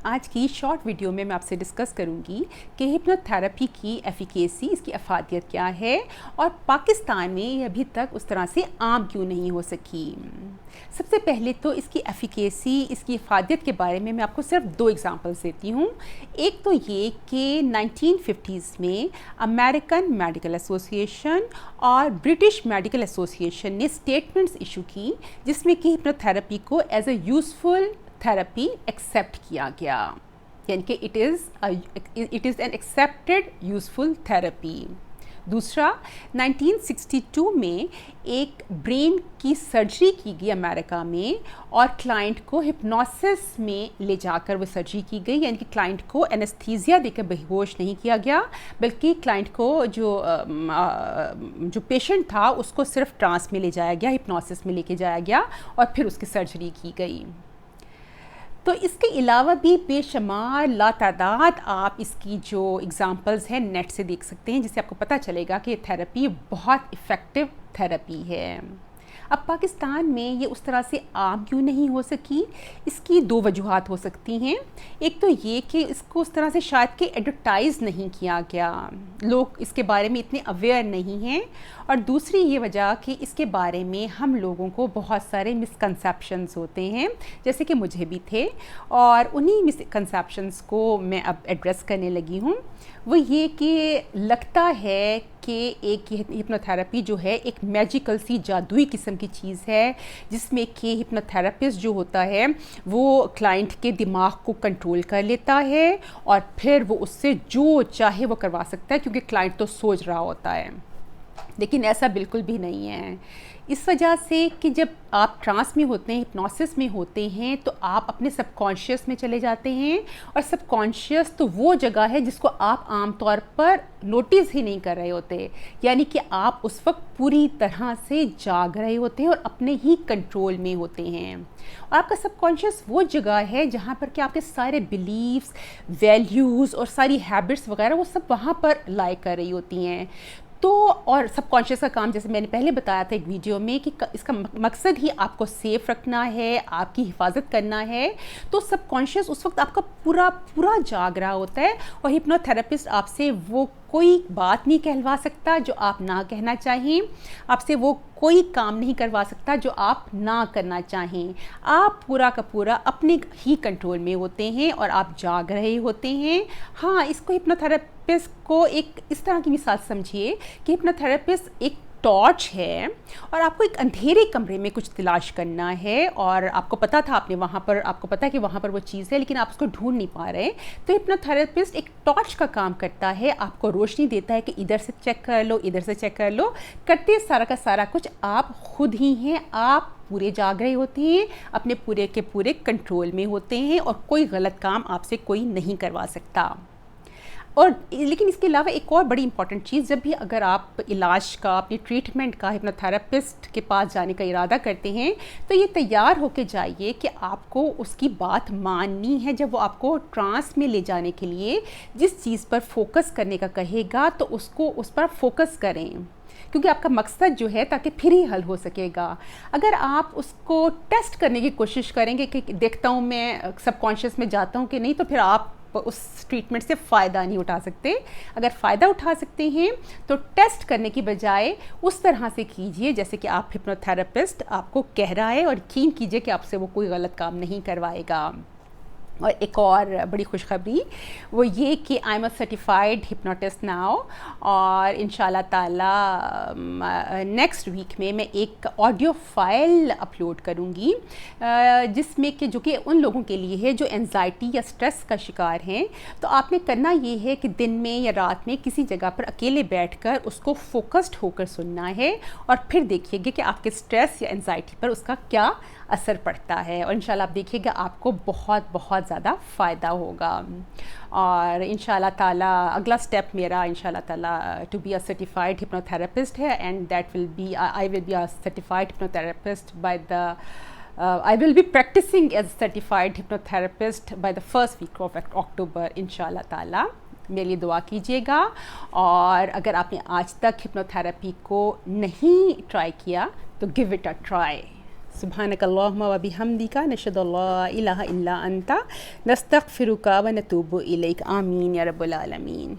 आज की short video में मैं आपसे डिस्कस करूंगी कि हिप्नोथेरेपी की एफिकेसी, इसकी अफादियत क्या है और पाकिस्तान में ये अभी तक उस तरह से आम क्यों नहीं हो सकी। सबसे पहले तो इसकी एफिकेसी, इसकी अफादियत के बारे में मैं आपको सिर्फ दो एग्जांपल्स देती हूँ। एक तो ये कि 1950s में अमेरिकन मेडिकल एसोसिएशन और ब्रिटिश मेडिकल एसोसिएशन ने स्टेटमेंट्स इशू की जिसमें कि हिप्नोथेरेपी को as a useful therapy accept किया गया, यानी कि it is an accepted useful therapy. दूसरा, 1962 में एक ब्रेन की सर्जरी की गई अमेरिका में और क्लाइंट को हिप्नोसिस में ले जाकर वो सर्जरी की गई, यानी कि क्लाइंट को एनेस्थीसिया देकर बेहोश नहीं किया गया, बल्कि क्लाइंट को जो पेशेंट था उसको सिर्फ ट्रांस में ले जाया गया, हिप्नोसिस में लेके जाया गया और फिर उसकी सर्जरी की गई। तो इसके अलावा भी बेशुमार लातादाद आप इसकी जो एग्ज़ाम्पल्स हैं नेट से देख सकते हैं, जिससे आपको पता चलेगा कि ये थेरेपी बहुत इफ़ेक्टिव थेरेपी है। अब पाकिस्तान में ये उस तरह से आम क्यों नहीं हो सकी, इसकी दो वजूहात हो सकती हैं। एक तो ये कि इसको उस तरह से शायद कि एडवर्टाइज़ नहीं किया गया, लोग इसके बारे में इतने अवेयर नहीं हैं, और दूसरी ये वजह कि इसके बारे में हम लोगों को बहुत सारे मिसकंसेप्शंस होते हैं, जैसे कि मुझे भी थे, और उन्हीं मिसकंसेप्शंस को मैं अब एड्रेस करने लगी हूँ। वो ये कि लगता है कि एक हिप्नोथेरेपी जो है एक मैजिकल सी जादुई किस्म की चीज़ है, जिसमें कि हिप्नोथेरेपिस्ट जो होता है वो क्लाइंट के दिमाग को कंट्रोल कर लेता है और फिर वो उससे जो चाहे वो करवा सकता है, क्योंकि क्लाइंट तो सोच रहा होता है। लेकिन ऐसा बिल्कुल भी नहीं है, इस वजह से कि जब आप ट्रांस में होते हैं, हिप्नोसिस में होते हैं, तो आप अपने सबकॉन्शियस में चले जाते हैं, और सबकॉन्शियस तो वो जगह है जिसको आप आम तौर पर नोटिस ही नहीं कर रहे होते, यानी कि आप उस वक्त पूरी तरह से जाग रहे होते हैं और अपने ही कंट्रोल में होते हैं। और आपका सबकॉन्शियस वो जगह है जहाँ पर कि आपके सारे बिलीव्स, वैल्यूज़ और सारी हैबिट्स वगैरह वो सब वहाँ पर लाई कर रही होती हैं। तो और सबकॉन्शियस का काम, जैसे मैंने पहले बताया था एक वीडियो में, कि इसका मकसद ही आपको सेफ रखना है, आपकी हिफाजत करना है। तो सबकॉन्शियस उस वक्त आपका पूरा जाग रहा होता है, और हिप्नोथेरेपिस्ट आपसे वो कोई बात नहीं कहलवा सकता जो आप ना कहना चाहें, आपसे वो कोई काम नहीं करवा सकता जो आप ना करना चाहें। आप पूरा का पूरा अपने ही कंट्रोल में होते हैं और आप जाग रहे होते हैं। हाँ, इसको हिप्नोथेरेपिस्ट को एक इस तरह की मिसाल समझिए कि हिप्नोथेरेपिस्ट एक टॉर्च है और आपको एक अंधेरे कमरे में कुछ तलाश करना है, और आपको पता था आपको पता है कि वहाँ पर वो चीज़ है, लेकिन आप उसको ढूंढ नहीं पा रहे। तो हिप्नोथेरेपिस्ट एक टॉर्च का काम करता है, आपको रोशनी देता है कि इधर से चेक कर लो, इधर से चेक कर लो, करते सारा का सारा कुछ आप खुद ही हैं। आप पूरे जाग रहे होते हैं, अपने पूरे के पूरे कंट्रोल में होते हैं, और कोई गलत काम आपसे कोई नहीं करवा सकता। और लेकिन इसके अलावा एक और बड़ी इंपॉर्टेंट चीज़, जब भी अगर आप इलाज का, अपनी ट्रीटमेंट का हिप्नोथेरेपिस्ट के पास जाने का इरादा करते हैं, तो ये तैयार होके जाइए कि आपको उसकी बात माननी है। जब वो आपको ट्रांस में ले जाने के लिए जिस चीज़ पर फोकस करने का कहेगा, तो उसको उस पर फोकस करें, क्योंकि आपका मकसद जो है ताकि फिर ही हल हो सकेगा। अगर आप उसको टेस्ट करने की कोशिश करेंगे कि देखता हूँ मैं सबकॉन्शियस में जाता हूँ कि नहीं, तो फिर आप उस ट्रीटमेंट से फ़ायदा नहीं उठा सकते। अगर फ़ायदा उठा सकते हैं तो टेस्ट करने की बजाय उस तरह से कीजिए जैसे कि आप हिप्नोथेरेपिस्ट आपको कह रहा है, और यकीन कीजिए कि आपसे वो कोई गलत काम नहीं करवाएगा। और एक और बड़ी खुशखबरी वो ये कि I am a certified hypnotist now, और इंशाल्लाह ताला नेक्स्ट वीक में मैं एक ऑडियो फाइल अपलोड करूँगी, जिसमें कि जो कि उन लोगों के लिए है जो एंजाइटी या स्ट्रेस का शिकार हैं। तो आपने करना ये है कि दिन में या रात में किसी जगह पर अकेले बैठकर उसको फोकस्ड होकर सुनना है, और फिर देखिएगा कि आपके स्ट्रेस या एंजाइटी पर उसका क्या असर पड़ता है, और इंशाल्लाह आप देखिएगा आपको बहुत ज़्यादा फ़ायदा होगा। और इंशाल्लाह ताला अगला स्टेप मेरा इंशाल्लाह ताला to be a certified hypnotherapist है, and that will be I will be a certified hypnotherapist by the I will be practicing as a certified hypnotherapist by the first week of October इंशाल्लाह ताला। मेरे लिए दुआ कीजिएगा, और अगर आपने आज तक हिप्नोथेरेपी को नहीं ट्राई किया तो गिव इट अ ट्राई। सुब्हानकल्लाहुम्मा व बिहम्दिका नशहदु अल्ला इलाहा इल्ला अंता नस्तगफिरुका व नतूबु इलैक आमीन या रब्बल आलमीन।